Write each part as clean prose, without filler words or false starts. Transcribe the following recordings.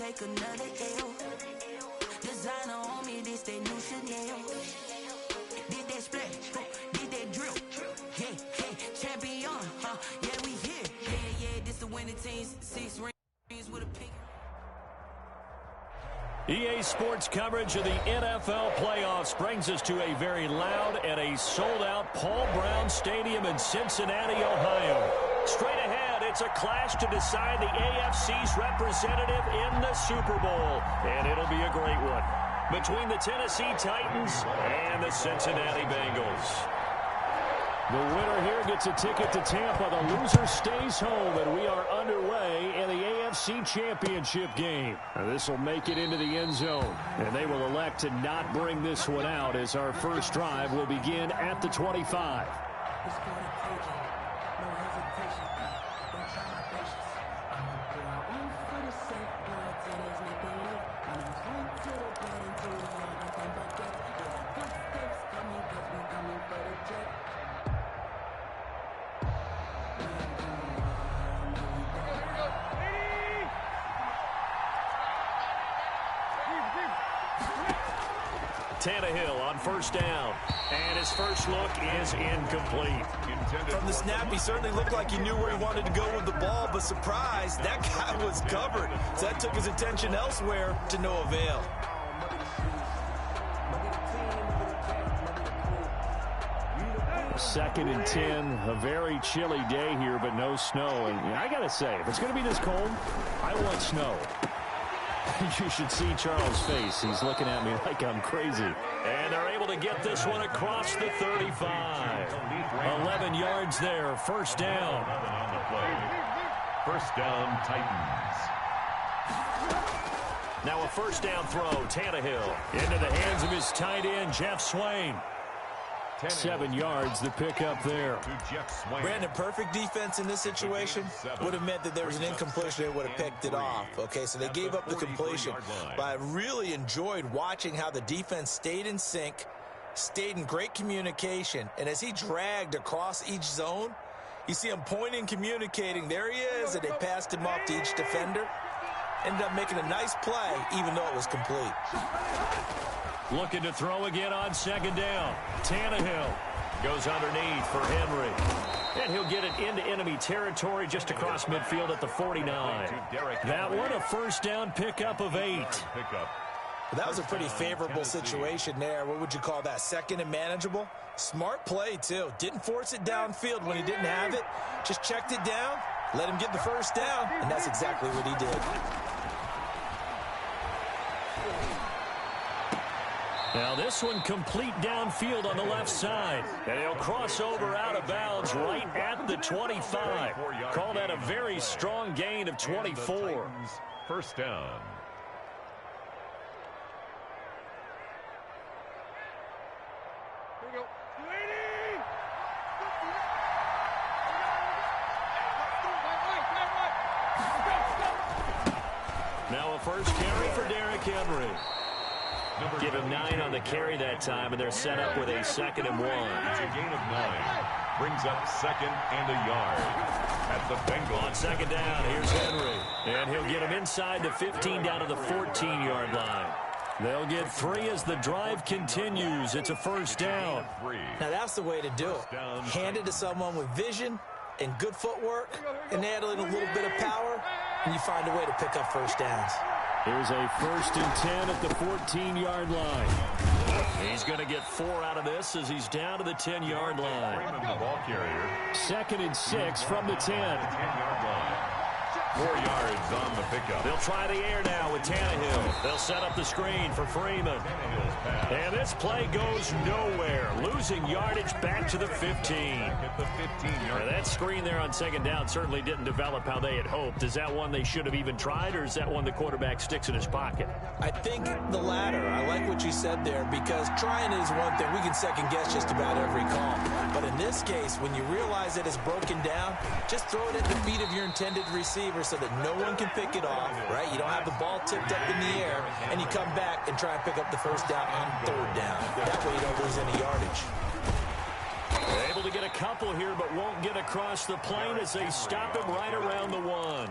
take another L. Designer on me, this they new Chanel. Did that splash, did that drill. Yeah, champion, yeah, we here. Yeah, this the winning team, 6 rings with a pick. EA Sports coverage of the NFL playoffs brings us to a very loud and a sold-out Paul Brown Stadium in Cincinnati, Ohio. Straight ahead, it's a clash to decide the AFC's representative in the Super Bowl, and it'll be a great one between the Tennessee Titans and the Cincinnati Bengals. The winner here gets a ticket to Tampa. The loser stays home, and we are underway in the AFC Championship game. This will make it into the end zone, and they will elect to not bring this one out as our first drive will begin at the 25. Tannehill on first down, and his first look is incomplete. From the snap, he certainly looked like he knew where he wanted to go with the ball, but surprise, that guy was covered. So that took his attention elsewhere to no avail. Second and 10, a very chilly day here, but no snow. And I got to say, if it's going to be this cold, I want snow. You should see Charles' face. He's looking at me like I'm crazy. And they're able to get this one across the 35. 11 yards there, first down. First down, Titans. Now a first down throw, Tannehill. Into the hands of his tight end, Jeff Swain. 7 yards, the pickup there. Brandon, perfect defense in this situation would have meant that there was an incompletion. They would have picked it off. Okay, so they gave up the completion. But I really enjoyed watching how the defense stayed in sync, stayed in great communication. And as he dragged across each zone, you see him pointing, communicating. There he is, and they passed him off to each defender. Ended up making a nice play, even though it was complete. Looking to throw again on second down. Tannehill goes underneath for Henry. And he'll get it into enemy territory just across midfield at the 49. That one a first down pickup of 8. That was a pretty favorable situation there. What would you call that? Second and manageable? Smart play, too. Didn't force it downfield when he didn't have it. Just checked it down, let him get the first down, and that's exactly what he did. Now this one complete downfield on the left side. And he'll cross over out of bounds right at the 25. Call that a very strong gain of 24. First down. Here we go. Now a first carry for Derrick Henry. Give him 9 on the carry that time, and they're set up with a 2nd and 1. It's a gain of 9. Brings up 2nd and a yard. At the Bengals. On second down, here's Henry. And he'll get him inside the 15 down to the 14-yard line. They'll get 3 as the drive continues. It's a first down. Now that's the way to do it. Hand it to someone with vision and good footwork, and add in a little bit of power, and you find a way to pick up first downs. Here's a 1st and 10 at the 14-yard line. He's going to get 4 out of this as he's down to the 10-yard line. 2nd and 6 from the 10. 10-yard line. 4 yards on the pickup. They'll try the air now with Tannehill. They'll set up the screen for Freeman. And this play goes nowhere. Losing yardage back to the 15. Now that screen there on second down certainly didn't develop how they had hoped. Is that one they should have even tried, or is that one the quarterback sticks in his pocket? I think the latter. I like what you said there, because trying is one thing. We can second guess just about every call. But in this case, when you realize that it's broken down, just throw it at the feet of your intended receiver so that no one can pick it off, right? You don't have the ball tipped up in the air, and you come back and try and pick up the first down on third down. That way you don't lose any yardage. They're able to get a couple here, but won't get across the plane as they stop him right around the 1.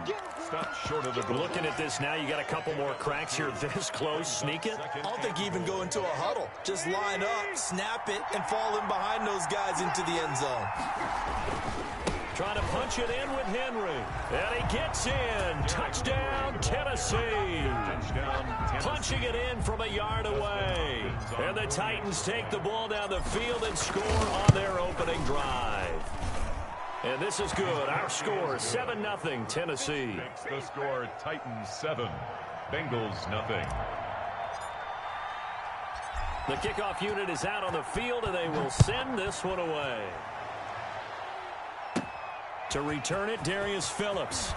stopped short of the goal. Looking at this now, you got a couple more cracks here this close. Sneak it. I don't think you even go into a huddle. Just line up, snap it, and fall in behind those guys into the end zone. Trying to punch it in with Henry. And he gets in. Touchdown, Tennessee. Punching it in from a yard away. And the Titans take the ball down the field and score on their opening drive. And this is good. Our score, 7-0, Tennessee. Makes the score Titans 7, Bengals 0. The kickoff unit is out on the field, and they will send this one away. To return it, Darius Phillips.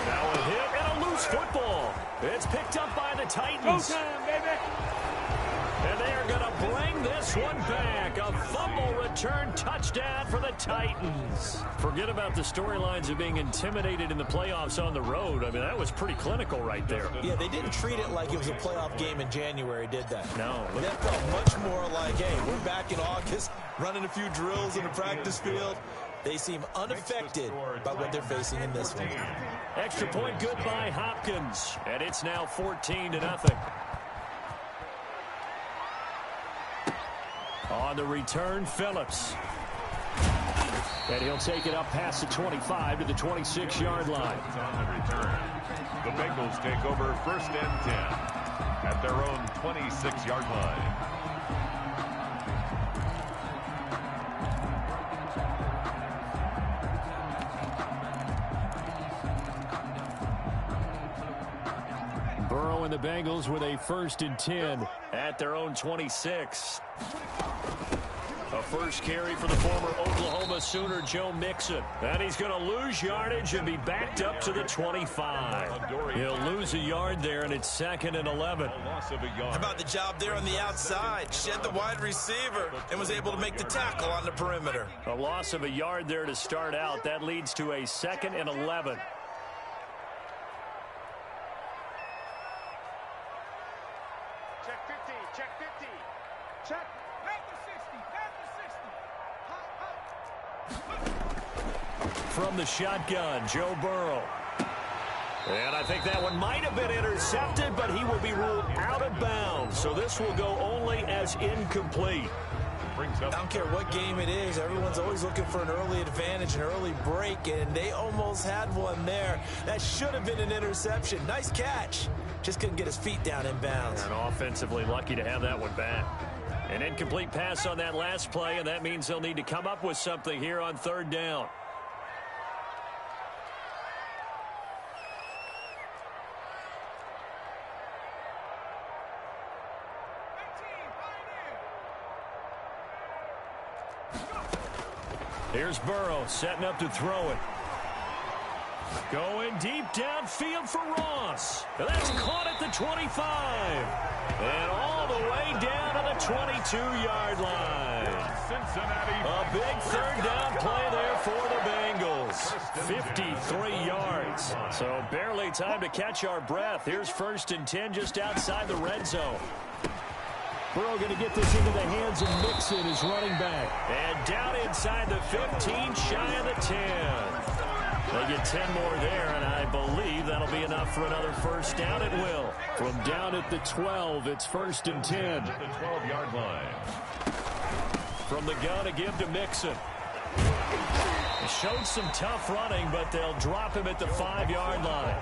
Now a hit and a loose football. It's picked up by the Titans. Go time, baby. And they are going to bring this one back. A fumble return touchdown for the Titans. Forget about the storylines of being intimidated in the playoffs on the road. I mean, that was pretty clinical right there. Yeah, they didn't treat it like it was a playoff game in January, did they? No. That felt much more like, hey, we're back in August, running a few drills in the practice field. They seem unaffected by what they're facing in this one. Extra point good by Hopkins. And it's now 14-0. On the return, Phillips. And he'll take it up past the 25 to the 26-yard line. On the return, the Bengals take over 1st and 10 at their own 26-yard line. Burrow and the Bengals with a 1st and 10 at their own 26. A first carry for the former Oklahoma Sooner, Joe Mixon. And he's going to lose yardage and be backed up to the 25. He'll lose a yard there, and it's 2nd and 11. Loss of a yard. How about the job there on the outside? Shed the wide receiver and was able to make the tackle on the perimeter. A loss of a yard there to start out. That leads to a 2nd and 11. Check 15, check 15. Check. Back to 60, back to 60. From the shotgun, Joe Burrow. And I think that one might have been intercepted, but he will be ruled out of bounds. So this will go only as incomplete. I don't care what game it is. Everyone's always looking for an early advantage, an early break, and they almost had one there. That should have been an interception. Nice catch. Just couldn't get his feet down in bounds. And offensively lucky to have that one back. An incomplete pass on that last play, and that means they'll need to come up with something here on 3rd down. Here's Burrow setting up to throw it. Going deep downfield for Ross. That's caught at the 25. And all the way down to the 22-yard line. A big 3rd down play there for the Bengals. 53 yards. So barely time to catch our breath. Here's 1st and 10 just outside the red zone. Burrow going to get this into the hands of Mixon, his running back. And down inside the 15, shy of the 10. They get 10 more there, and I believe that'll be enough for another 1st down. It will. From down at the 12, it's 1st and 10. At the 12-yard line. From the gun, a give to Mixon. He showed some tough running, but they'll drop him at the 5-yard line.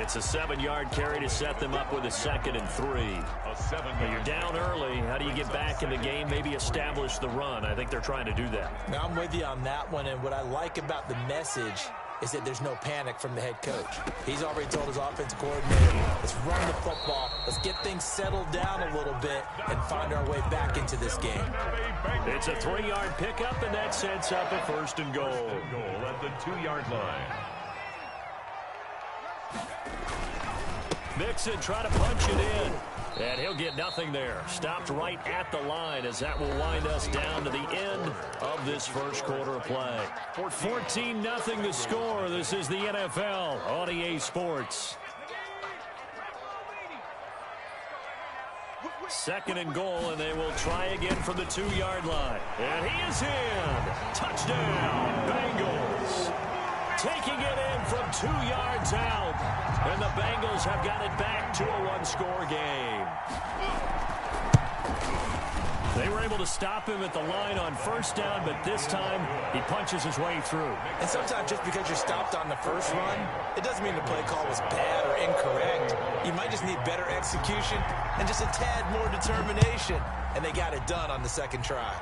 It's a 7-yard carry to set them up with a 2nd and 3. But you're down early. How do you get back in the game? Maybe establish the run. I think they're trying to do that. Now, I'm with you on that one, and what I like about the message is that there's no panic from the head coach. He's already told his offensive coordinator, let's run the football, let's get things settled down a little bit and find our way back into this game. It's a 3-yard pickup, and that sets up a 1st and goal. Goal at the 2-yard line. Mixon trying to punch it in. And he'll get nothing there. Stopped right at the line as that will wind us down to the end of this 1st quarter of play. 14-0 the score. This is the NFL on EA Sports. 2nd and goal, and they will try again from the 2-yard line. And he is in. Touchdown, Bengals. Taking it in from 2 yards out. And the Bengals have got it back to a one-score game. They were able to stop him at the line on first down, but this time he punches his way through. And sometimes just because you're stopped on the first run, it doesn't mean the play call was bad or incorrect. You might just need better execution and just a tad more determination. And they got it done on the second try.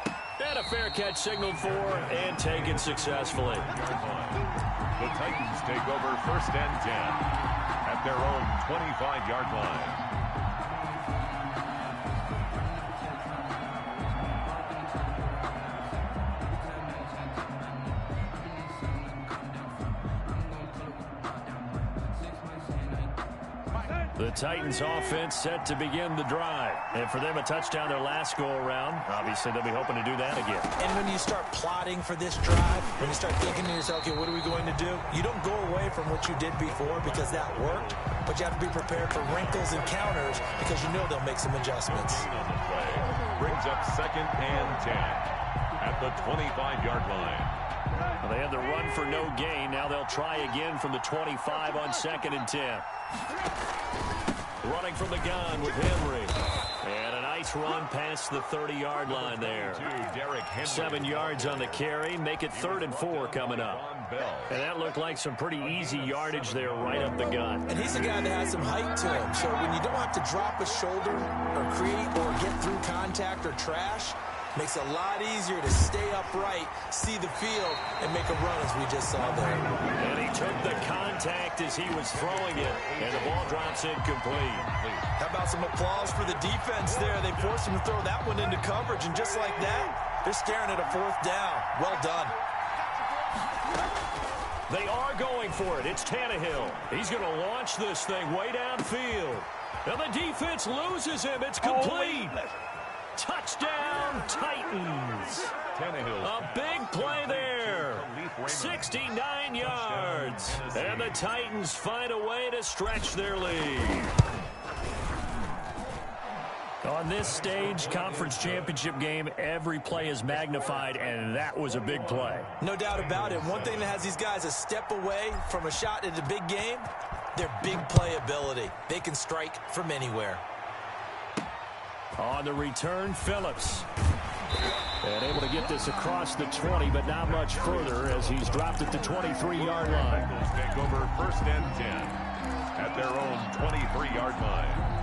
And a fair catch signaled for and taken successfully. The Titans take over first and 10 at their own 25-yard line. The Titans offense set to begin the drive. And for them, a touchdown their last go-around. Obviously, they'll be hoping to do that again. And when you start plotting for this drive, when you start thinking to yourself, okay, what are we going to do? You don't go away from what you did before because that worked, but you have to be prepared for wrinkles and counters because you know they'll make some adjustments. Brings up second and 10 at the 25-yard line. Well, they had the run for no gain. Now they'll try again from the 25 on second and 10. Running from the gun with Henry. And a nice run past the 30-yard line there. 7 yards on the carry. Make it 3rd and 4 coming up. And that looked like some pretty easy yardage there right up the gut. And he's a guy that has some height to him. So when you don't have to drop a shoulder or create or get through contact or trash, makes it a lot easier to stay upright, see the field, and make a run as we just saw there. And he took the contact as he was throwing it, and the ball drops incomplete. How about some applause for the defense there? They forced him to throw that one into coverage, and just like that, they're staring at a 4th down. Well done. They are going for it. It's Tannehill. He's going to launch this thing way downfield. And the defense loses him. It's complete. Touchdown, Titans. A big play there. 69 yards. And the Titans find a way to stretch their lead. On this stage, conference championship game, every play is magnified, and that was a big play. No doubt about it. One thing that has these guys a step away from a shot at a big game, their big play ability. They can strike from anywhere. On the return, Phillips. And able to get this across the 20, but not much further as he's dropped at the 23-yard line. Bengals take over first and 10 at their own 23-yard line.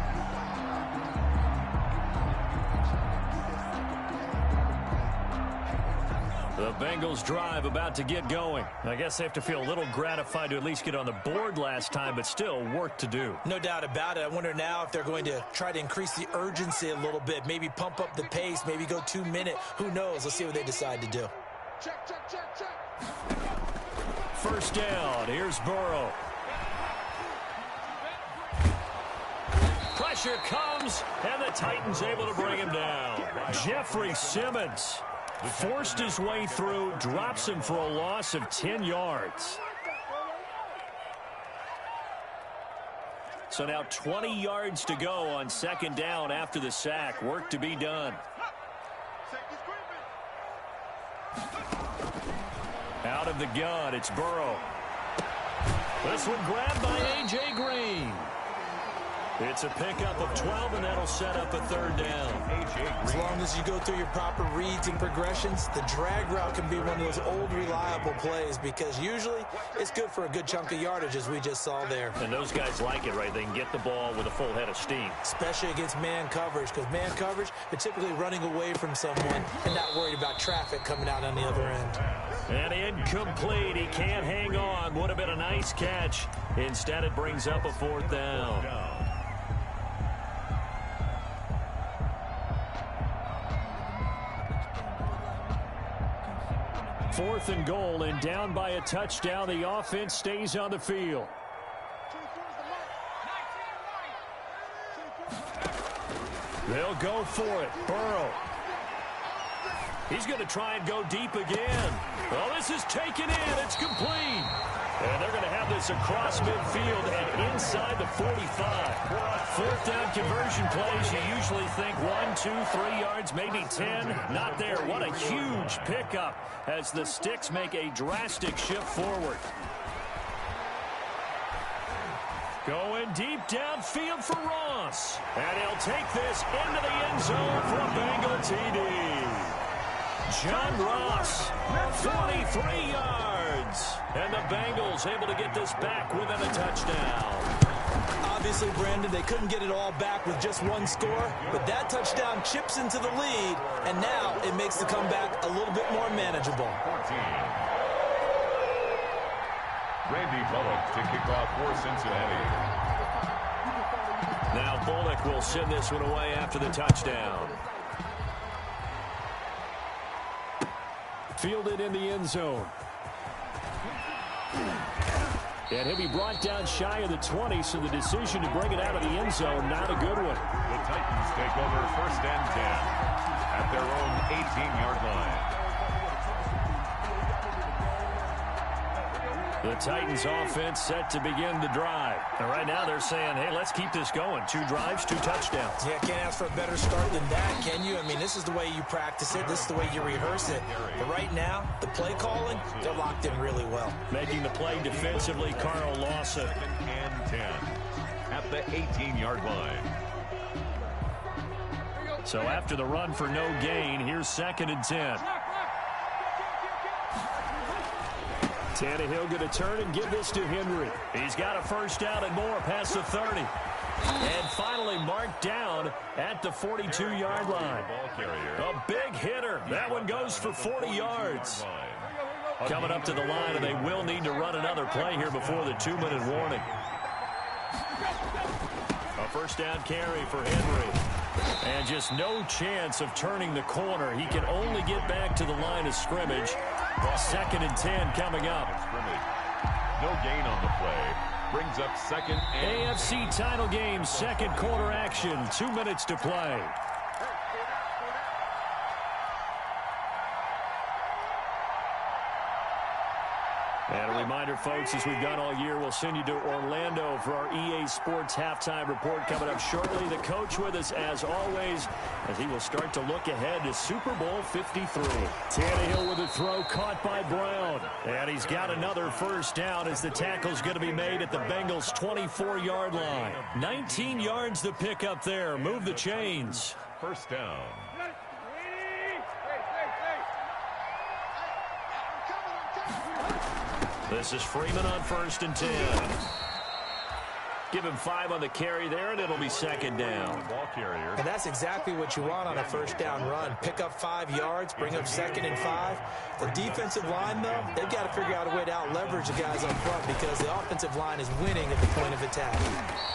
The Bengals drive about to get going. I guess they have to feel a little gratified to at least get on the board last time, but still work to do. No doubt about it. I wonder now if they're going to try to increase the urgency a little bit, maybe pump up the pace, maybe go 2-minute. Who knows? Let's see what they decide to do. Check. First down. Here's Burrow. Pressure comes, and the Titans able to bring him down. Jeffrey Simmons forced his way through, drops him for a loss of 10 yards. So now 20 yards to go on second down after the sack. Work to be done. Out of the gun, it's Burrow. This one grabbed by A.J. Green. It's a pickup of 12, and that'll set up a 3rd down. As long as you go through your proper reads and progressions, the drag route can be one of those old reliable plays because usually it's good for a good chunk of yardage as we just saw there. And those guys like it, right? They can get the ball with a full head of steam. Especially against man coverage because man coverage, they're typically running away from someone and not worried about traffic coming out on the other end. And incomplete. He can't hang on. Would have been a nice catch. Instead, it brings up a 4th down. 4th and goal, and down by a touchdown. The offense stays on the field. They'll go for it. Burrow. He's going to try and go deep again. Well, this is taken in. It's complete. And they're going to have this across midfield and inside the 45. Fourth down conversion plays, you usually think 1, 2, 3 yards, maybe 10. Not there. What a huge pickup as the Sticks make a drastic shift forward. Going deep downfield for Ross. And he'll take this into the end zone for a Bengal TD. John Ross, 43 yards. And the Bengals able to get this back within a touchdown. Obviously, Brandon, they couldn't get it all back with just one score, but that touchdown chips into the lead, and now it makes the comeback a little bit more manageable. 14. Randy Bullock to kick off for Cincinnati. Now Bullock will send this one away after the touchdown. Fielded in the end zone. And he'll be brought down shy of the 20, so the decision to bring it out of the end zone, not a good one. The Titans take over first and 10 at their own 18-yard line. The Titans offense set to begin the drive. And right now they're saying, hey, let's keep this going. 2 drives, 2 touchdowns. Yeah, can't ask for a better start than that, can you? I mean, this is the way you practice it. This is the way you rehearse it. But right now, the play calling, they're locked in really well. Making the play defensively, Carl Lawson. Second and 10 at the 18-yard line. So after the run for no gain, here's 2nd and 10. Tannehill going to turn and give this to Henry. He's got a first down and more past the 30. And finally marked down at the 42-yard line. A big hitter. That one goes for 40 yards. Coming up to the line, and they will need to run another play here before the 2-minute warning. A first down carry for Henry. And just no chance of turning the corner. He can only get back to the line of scrimmage. 2nd and 10 coming up. No gain on the play. Brings up 2nd and... AFC title game, 2nd quarter action. 2 minutes to play. And a reminder, folks, as we've done all year, we'll send you to Orlando for our EA Sports halftime report coming up shortly. The coach with us, as always, as he will start to look ahead to Super Bowl 53. Tannehill with a throw caught by Brown. And he's got another first down as the tackle's going to be made at the Bengals' 24-yard line. 19 yards to pick up there. Move the chains. First down. This is Freeman on 1st and 10. Give him 5 on the carry there, and it'll be 2nd down. Ball carrier. And that's exactly what you want on a first down run. Pick up 5 yards, bring up 2nd and 5. The defensive line, though, they've got to figure out a way to out-leverage the guys up front because the offensive line is winning at the point of attack.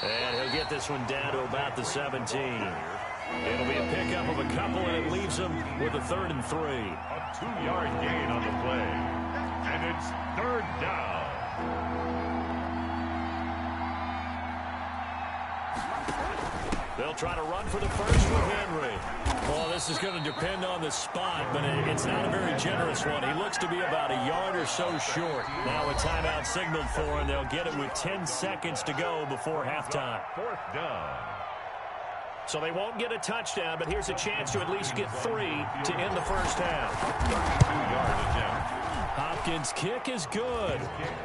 And he'll get this one down to about the 17. It'll be a pickup of a couple, and it leaves him with a 3rd and 3. A 2-yard gain on the play. And it's 3rd down. They'll try to run for the first with Henry. Well, this is going to depend on the spot, but it's not a very generous one. He looks to be about a yard or so short. Now a timeout signaled for, and they'll get it with 10 seconds to go before halftime. 4th down. So they won't get a touchdown, but here's a chance to at least get 3 to end the first half. 32-yard attempt. Hopkins' kick is good.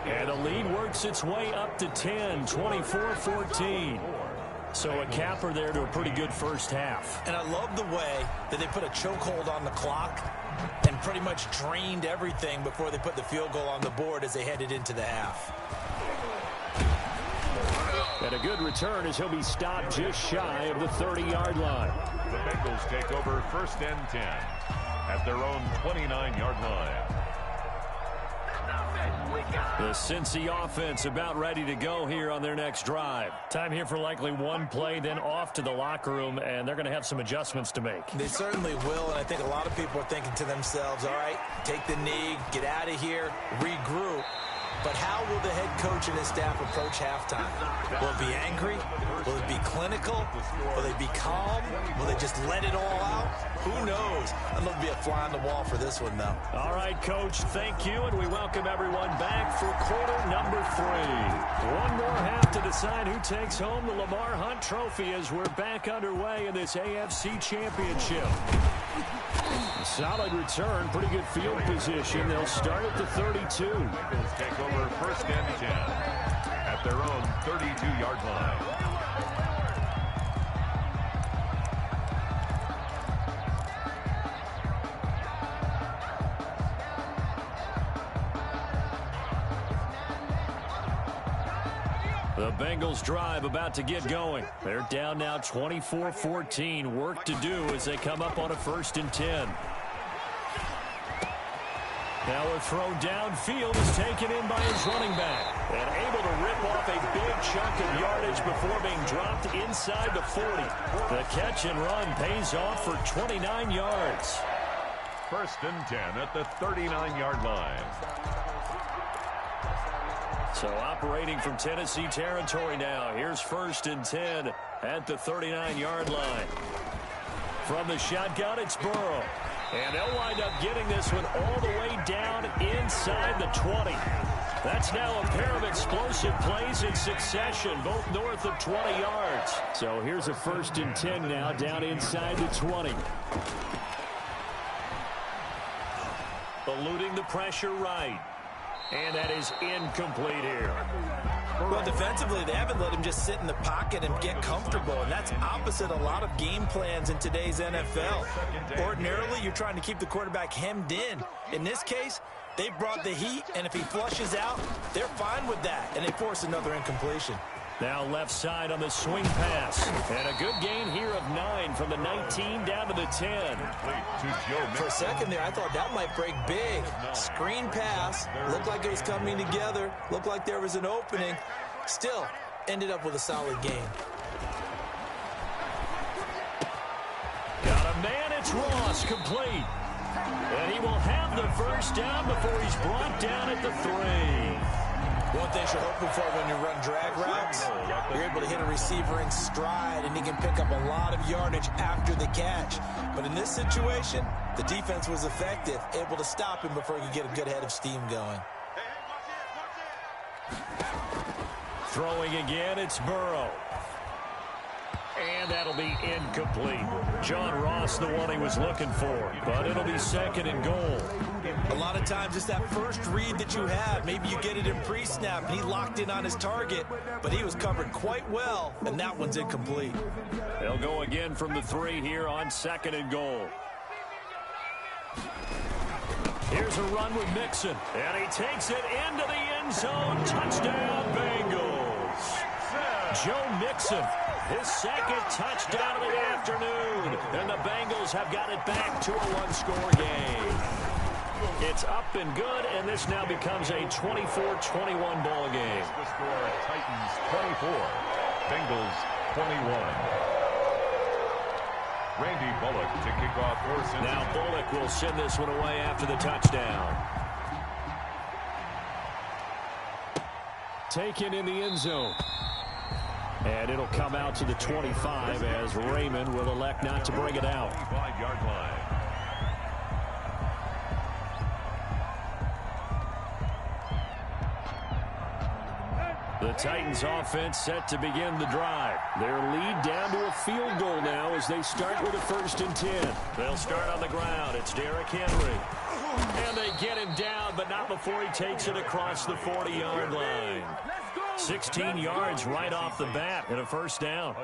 And the lead works its way up to 10, 24-14. So a capper there to a pretty good first half. And I love the way that they put a chokehold on the clock and pretty much drained everything before they put the field goal on the board as they headed into the half. And a good return as he'll be stopped just shy of the 30-yard line. The Bengals take over 1st and 10 at their own 29-yard line. The Cincy offense about ready to go here on their next drive. Time here for likely one play, then off to the locker room, and they're going to have some adjustments to make. They certainly will, and I think a lot of people are thinking to themselves, all right, take the knee, get out of here, regroup. but how will the head coach and his staff approach halftime? Will it be angry? Will it be clinical? Will they be calm? Will they just let it all out? Who knows? I'd love to be a fly on the wall for this one, though. All right, Coach, thank you, and we welcome everyone back for quarter number 3. One more half to decide who takes home the Lamar Hunt Trophy as we're back underway in this AFC Championship. Solid return, pretty good field position. They'll start at the 32. Bengals take over first and 10 at their own 32-yard line. The Bengals drive about to get going. They're down now 24-14. Work to do as they come up on a 1st and 10. Now a throw downfield is taken in by his running back. And able to rip off a big chunk of yardage before being dropped inside the 40. The catch and run pays off for 29 yards. 1st and 10 at the 39-yard line. So operating from Tennessee territory now. Here's 1st and 10 at the 39-yard line. From the shotgun, it's Burrow. And they'll wind up getting this one all the way down inside the 20. That's now a pair of explosive plays in succession, both north of 20 yards. So here's a 1st and 10 now down inside the 20. Eluding the pressure right. And that is incomplete here. Well, defensively, they haven't let him just sit in the pocket and get comfortable, and that's opposite a lot of game plans in today's NFL. Ordinarily, you're trying to keep the quarterback hemmed in. In this case, they brought the heat, and if he flushes out, they're fine with that, and they force another incompletion. Now left side on the swing pass. And a good gain here of 9 from the 19 down to the 10. For a second there, I thought that might break big. Screen pass. Looked like it was coming together. Looked like there was an opening. Still, ended up with a solid game. Got a man, it's Ross, complete. And he will have the 1st down before he's brought down at the 3. One thing you're hoping for when you run drag routes, you're able to hit a receiver in stride, and he can pick up a lot of yardage after the catch. But in this situation, the defense was effective, able to stop him before he could get a good head of steam going. Throwing again, it's Burrow. And that'll be incomplete. John Ross, the one he was looking for, but it'll be 2nd and goal. A lot of times it's that first read that you have. Maybe you get it in pre-snap, and he locked in on his target, but he was covered quite well, and that one's incomplete. They'll go again from the 3 here on 2nd and goal. Here's a run with Mixon, and he takes it into the end zone. Touchdown, Bengals. Joe Mixon. His 2nd touchdown of the afternoon. And the Bengals have got it back to a 1-score game. It's up and good, and this now becomes a 24-21 ball game. The score, Titans 24, Bengals 21. Randy Bullock to kick off for Cincinnati. Now Bullock will send this one away after the touchdown. Taken in the end zone. And it'll come out to the 25 as Raymond will elect not to bring it out. 25-yard line. The Titans offense set to begin the drive. Their lead down to a field goal now as they start with a 1st and 10. They'll start on the ground. It's Derrick Henry. And they get him down, but not before he takes it across the 40-yard line. 16 yards right off the bat and a 1st down.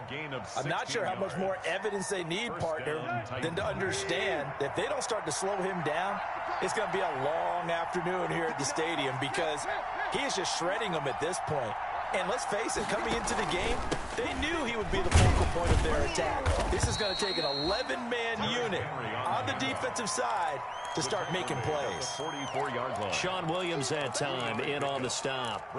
I'm not sure how much more evidence they need, partner, than to understand that if they don't start to slow him down, it's going to be a long afternoon here at the stadium because he is just shredding them at this point. And let's face it, coming into the game, they knew he would be the focal point of their attack. This is going to take an 11-man unit on the defensive side to start making plays. 44-yard line. Sean Williams had time in on the stop.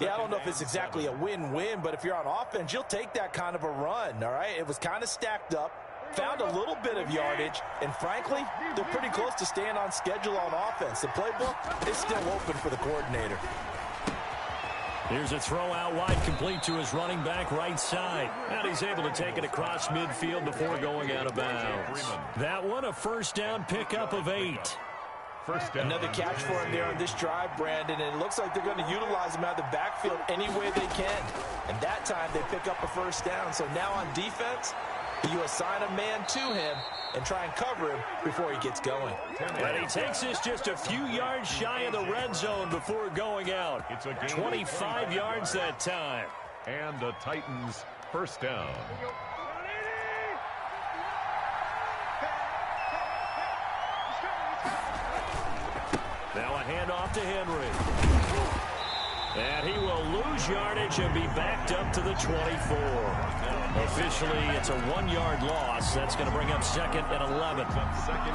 Yeah, I don't know if it's exactly a win-win, but if you're on offense, you'll take that kind of a run, all right? It was kind of stacked up, found a little bit of yardage, and frankly, they're pretty close to staying on schedule on offense. The playbook is still open for the coordinator. Here's a throw out wide, complete to his running back right side. And he's able to take it across midfield before going out of bounds. That one, a first down pickup of 8. First down. Another catch for him there on this drive, Brandon, and it looks like they're going to utilize him out of the backfield any way they can. And that time they pick up a first down. So now on defense, you assign a man to him and try and cover him before he gets going. And he takes this just a few yards shy of the red zone before going out. It's a 25 yards that time. And the Titans first down. Now a handoff to Henry. And he will lose yardage and be backed up to the 24. Officially, it's a 1-yard loss. That's going to bring up second and 11.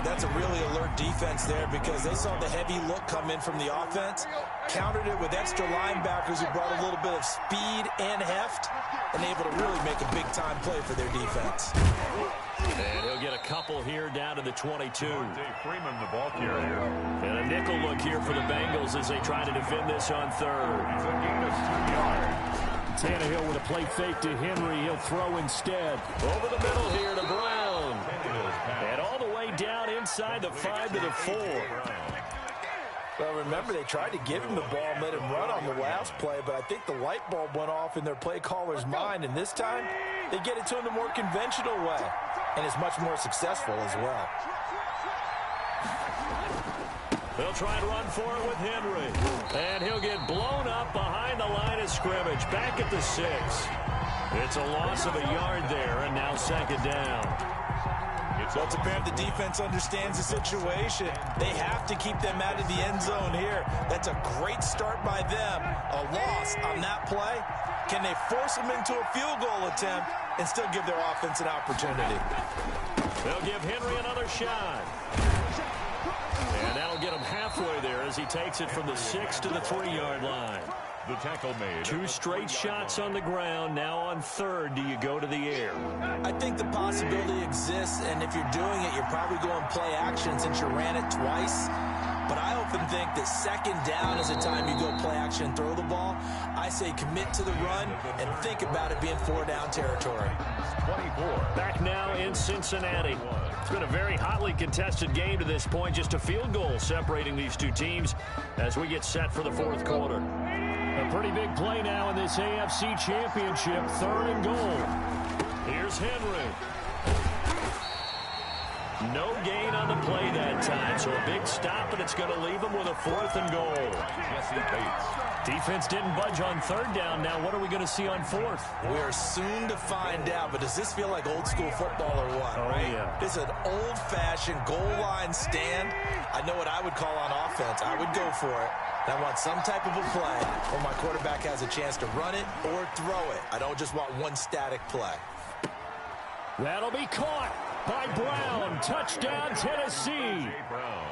That's a really alert defense there because they saw the heavy look come in from the offense, countered it with extra linebackers who brought a little bit of speed and heft, and able to really make a big-time play for their defense. And he'll get a couple here down to the 22. Dave Freeman, the ball carrier. And a nickel look here for the Bengals as they try to defend this on third. It's a gain of 2 yards. Tannehill with a play fake to Henry. He'll throw instead. Over the middle here to Brown. And all the way down inside the 5 to the 4. Well, remember, they tried to give him the ball and let him run on the last play, but I think the light bulb went off in their play caller's mind, and this time they get it to him the more conventional way, and it's much more successful as well. They'll try and run for it with Henry. And he'll get blown up behind the line of scrimmage, back at the 6. It's a loss of a yard there, and now second down. Well, it's apparent the defense understands the situation. They have to keep them out of the end zone here. That's a great start by them. A loss on that play. Can they force them into a field goal attempt and still give their offense an opportunity? They'll give Henry another shot. And that'll get him halfway there as he takes it from the 6 to the 3-yard line. The tackle made. 2 straight shots on the ground. Now on third, do you go to the air? I think the possibility exists, and if you're doing it, you're probably going play action since you ran it twice. But I often think that second down is the time you go play action and throw the ball. I say commit to the run and think about it being 4-down territory. 24. Back now in Cincinnati. It's been a very hotly contested game to this point. Just a field goal separating these two teams as we get set for the fourth quarter. A pretty big play now in this AFC Championship. 3rd and goal. Here's Henry. No gain on the play that time, so a big stop, and it's going to leave him with a 4th and goal. Jesse Bates. Defense didn't budge on 3rd down. Now what are we going to see on 4th? We are soon to find out, but does this feel like old school football or what? Oh, right? Yeah. This is an old-fashioned goal line stand. I know what I would call on offense. I would go for it. And I want some type of a play where my quarterback has a chance to run it or throw it. I don't just want one static play. That'll be caught by Brown. Touchdown, Tennessee. Brown.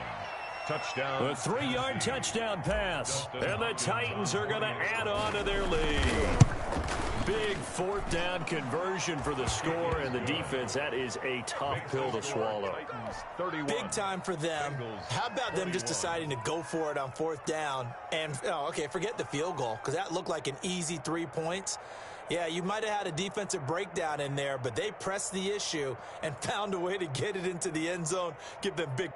Touchdown. A 3-yard touchdown pass. And the Titans are going to add on to their lead. Big 4th down conversion for the score, and the defense, that is a tough pill to swallow. Big time for them. How about them just deciding to go for it on 4th down? And, forget the field goal, because that looked like an easy 3 points. Yeah, you might have had a defensive breakdown in there, but they pressed the issue and found a way to get it into the end zone, give them big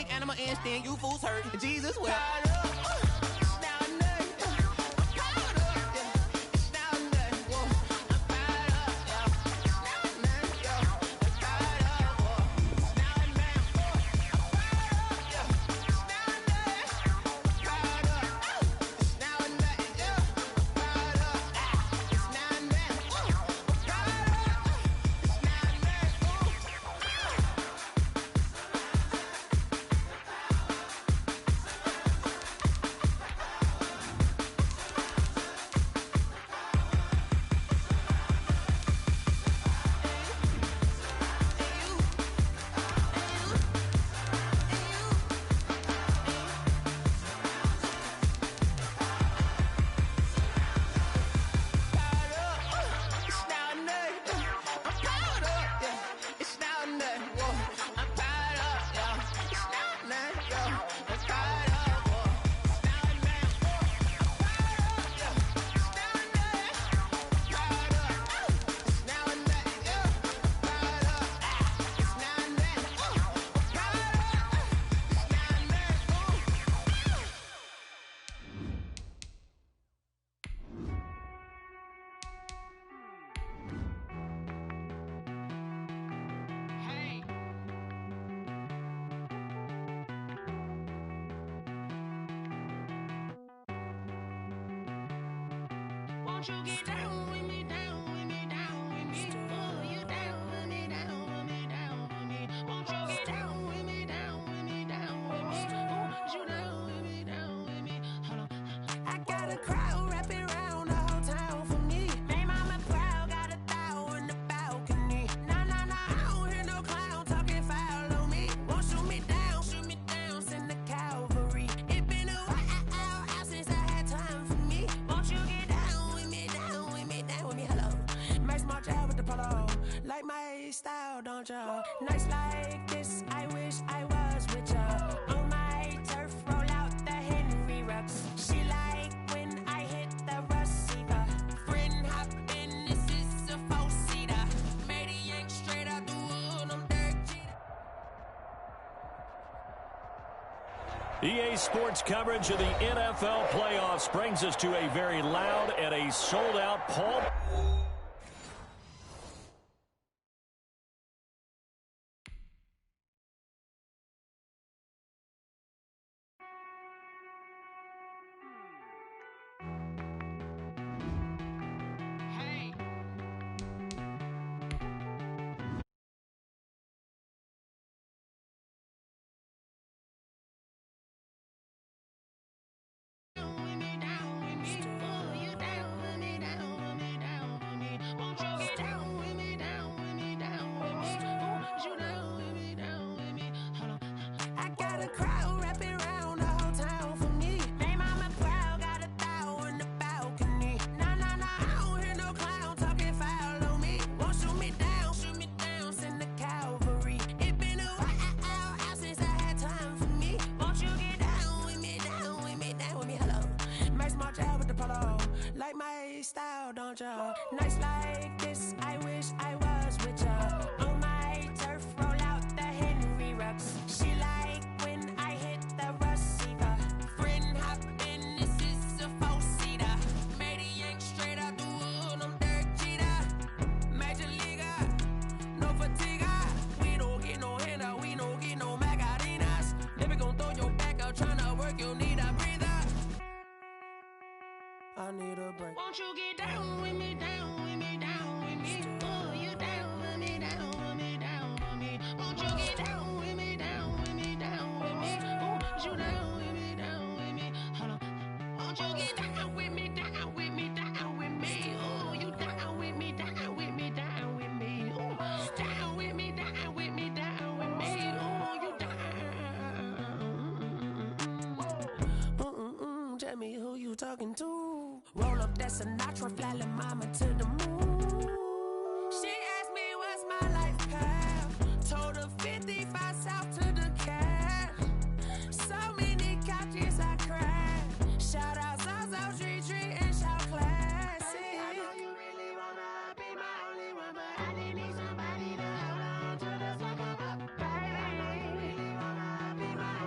sick, animal instinct, you fools hurt. Jesus will. Won't you get down with me, down with me, down with me? Oh, you down with me, down with me, down with me. Won't you get down with me, down with me, down with me? Oh, you down with me, down with me? Hold on. I got a crowd wrapping around the whole town for me. Made mama proud, got a thou in the balcony. Nah, nah, nah, I don't hear no clown talking foul on me. Won't shoot me down, send the cavalry. It been a while since I had time for me. Won't you get down with me, down with me, down with me? Hello. Max March out with the polo. Like my style, don't ya? Nights like this, I wish I was with ya. On my turf, roll out the Henry Rux. She like when I hit the receiver. Friend hop in, this is a four-seater. Made a yank straight out the wood, I'm dirt cheater. EA Sports coverage of the NFL playoffs brings us to a very loud and a sold-out Paul. Like my style, don't ya? Nights like this, I wish I was with ya. On my turf, roll out the Henry Rux. She like when I hit the receiver. Friend hop in, this is a four-seater. Made a yank straight out the wood, I'm dirt cheater. Major leaguer, no fatigue. We don't get no handout, we don't get no Macarinas. Never gon' throw your back out, tryna work, you need a breather. I need a break. Won't you get down with me, down with me, down with me? Oh, you down with me, down with me, down with me? Won't you get down with me, down with me, down with me? Oh, you down with me, down with me? Hold on. Won't you get down with me, down with me, down with me? Oh, you down with me, down with me, down with me? Oh, down with me, down with me, down with me? Oh, you down. Tell me who you talking to. Roll up that Sinatra, fly la mama to the moon. She asked me what's my life path. Told her 55 south to the cash. So many couches I cried. Shout out South Street and shout classy. I know you really wanna be my only one, but I didn't need somebody to hold on to the sucker up. Baby, I know you really wanna be my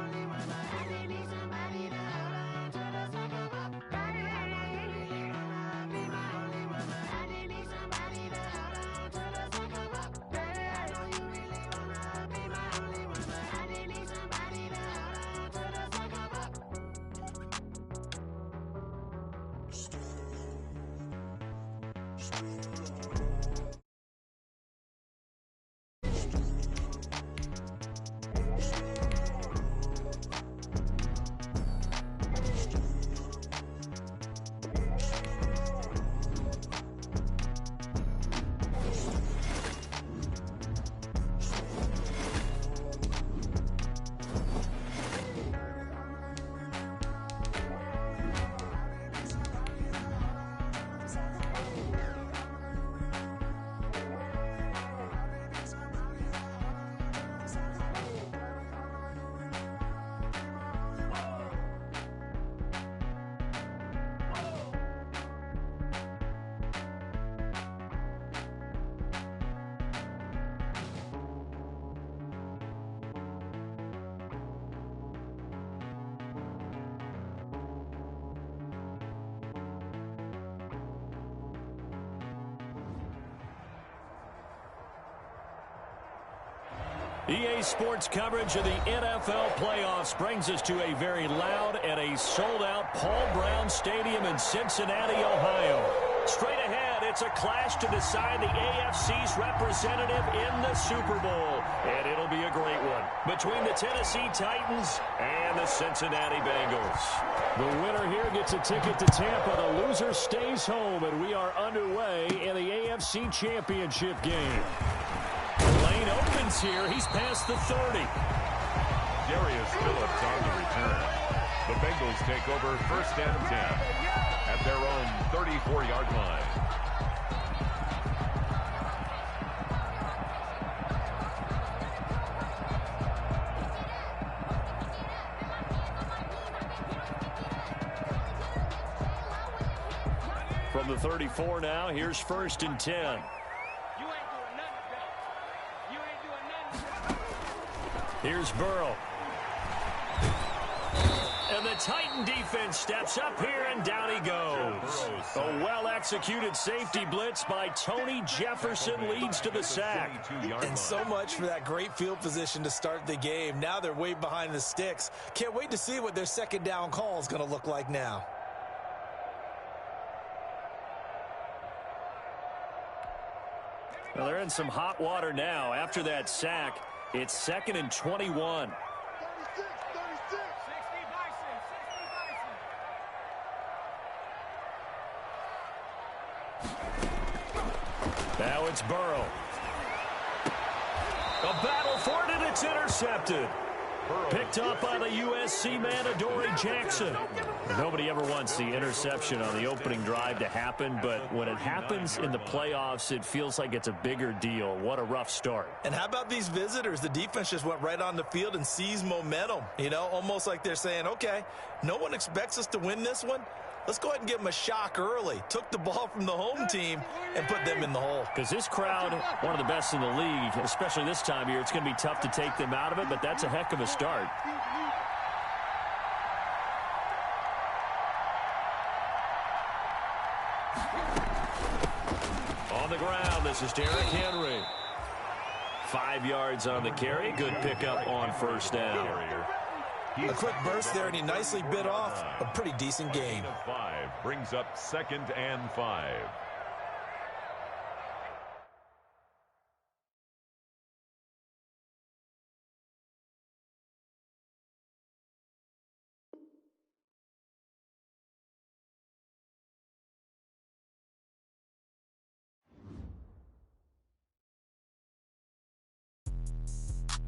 EA Sports coverage of the NFL playoffs brings us to a very loud and a sold-out Paul Brown Stadium in Cincinnati, Ohio. Straight ahead, it's a clash to decide the AFC's representative in the Super Bowl. And it'll be a great one between the Tennessee Titans and the Cincinnati Bengals. The winner here gets a ticket to Tampa. The loser stays home, and we are underway in the AFC Championship game. Lane opens here. He's past the 30. Darius Phillips on the return. The Bengals take over 1st and 10 at their own 34-yard line. From the 34 now, here's 1st and 10. Here's Burrow. And the Titan defense steps up here, and down he goes. A well-executed safety blitz by Tony Jefferson leads to the sack. And so much for that great field position to start the game. Now they're way behind the sticks. Can't wait to see what their second down call is going to look like now. Well, they're in some hot water now. After that sack, it's 2nd and 21. Now it's Burrow. A battle for it, and it's intercepted. Picked up by the USC man, Adoree Jackson. Nobody ever wants the interception on the opening drive to happen, but when it happens in the playoffs, it feels like it's a bigger deal. What a rough start. And how about these visitors? The defense just went right on the field and seized momentum. You know, almost like they're saying, okay, no one expects us to win this one. Let's go ahead and give them a shock early. Took the ball from the home team and put them in the hole. Because this crowd, one of the best in the league, especially this time of year, it's going to be tough to take them out of it, but that's a heck of a start. On the ground, this is Derrick Henry. 5 yards on the carry. Good pickup on 1st down. A quick burst there, and he nicely bit off a pretty decent gain. 5 brings up 2nd and 5.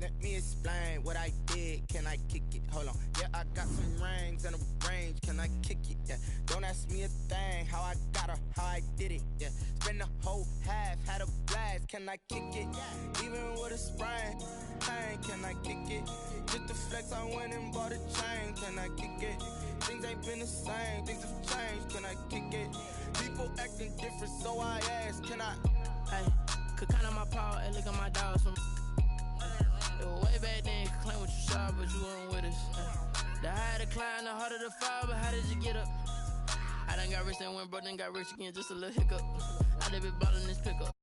Let me explain what I did. Can I kick it? Hold on. Yeah, I got some rings and a range. Can I kick it? Yeah. Don't ask me a thing. How I got her, how I did it. Yeah. Spend the whole half, had a blast. Can I kick it? Even with a sprain. Pain, can I kick it? Just the flex, I went and bought a chain. Can I kick it? Things ain't been the same. Things have changed. Can I kick it? People acting different, so I ask. Can I? Hey, could count on my power and look at my dogs from. It was way back then, you could claim what you saw, but you weren't with us. The higher the climb, the harder the fall, but how did you get up? I done got rich and went broke, then got rich again, just a little hiccup. I done been ballin' this pickup.